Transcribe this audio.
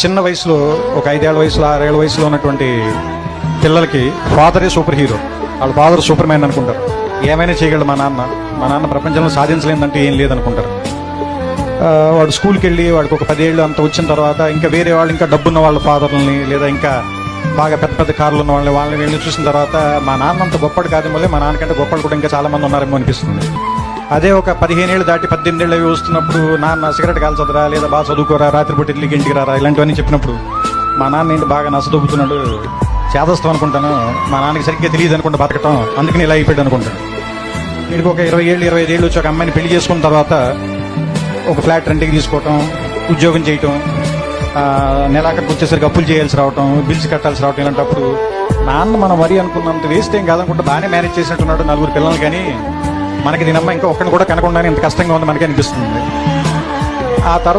చిన్న వయసులో ఒక 5 ఏళ్ల వయసులో 6 ఏళ్ల వయసులో ఉన్నటువంటి పిల్లలకి ఫాదరే సూపర్ హీరో, వాళ్ళ ఫాదర్ సూపర్ మ్యాన్ అనుకుంటారు. ఏమైనా చేయగలడు మా నాన్న ప్రపంచంలో సాధించలేదంటే ఏం లేదనుకుంటారు. వాడు స్కూల్కి వెళ్ళి వాడికి ఒక 10 ఏళ్ళు అంత వచ్చిన తర్వాత ఇంకా వేరే వాళ్ళు ఇంకా డబ్బున్న వాళ్ళ ఫాదర్లని లేదా ఇంకా బాగా పెద్ద పెద్ద కార్లు ఉన్న వాళ్ళని వెళ్ళి చూసిన తర్వాత మా నాన్న అంత గొప్పడు కాదేమో, మా నాన్నకంటే గొప్పలు కూడా ఇంకా చాలా మంది ఉన్నారేమో అనిపిస్తుంది. అదే ఒక 15 ఏళ్ళు దాటి 18 ఏళ్ళు వస్తున్నప్పుడు నాన్న సిగరెట్ కాల్చదురా లేదా బాగా చదువుకోరా, రాత్రిపూట ఇడ్లీకి ఇంటికి రారా ఇలాంటివన్నీ చెప్పినప్పుడు మా నాన్న ఏంటి బాగా నచ్చదొబ్బుతున్నాడు, చేదస్తాం అనుకుంటాను, మా నాన్నకి సరిగ్గా తెలియదు అనుకుంటా బతకటం, అందుకని ఇలా అయిపోయాడు అనుకుంటాను. వీడికి ఒక 20 ఏళ్ళు 25 ఏళ్ళు వచ్చి ఒక అమ్మాయిని పెళ్లి చేసుకున్న తర్వాత ఒక ఫ్లాట్ రెంట్కి తీసుకోవటం, ఉద్యోగం చేయటం, నెలాఖరికి వచ్చేసరికి అప్పులు చేయాల్సి రావటం, బిల్స్ కట్టాల్సి రావటం, ఇలాంటప్పుడు నాన్న మనం మరీ అనుకున్నంత వేస్ట్ ఏం కాదనుకుంటే బాగానే మేనేజ్ చేసినట్టున్నాడు 4 పిల్లలు. కానీ మనకి దీనమ్మ ఇంకా ఒక్కడిని కూడా కనకుండానే ఇంత కష్టంగా ఉంది మనకి అనిపిస్తుంది. ఆ తర్వాత